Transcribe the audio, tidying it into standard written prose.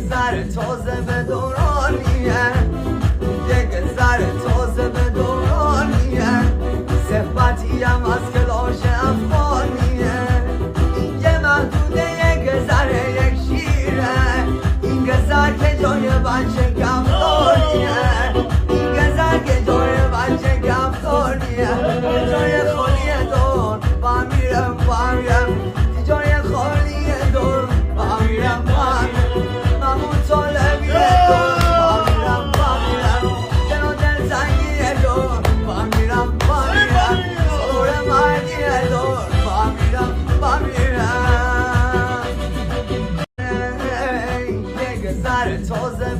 سر تازه به دورانیه یک سر تازه به دورانیه صحبتی هم از کلاش افغانیه این که محدوده یک ذره یک شیره این گذر که جای بچه کمداریه این گذر که جای بچه کمداریه جای خالی دور بمیرم جای خالی دور بمیرم ممون طالبیه دور بمیرم دل و دل زنگیه دور بمیرم سرور مردیه دور بمیرم یک ذره تازه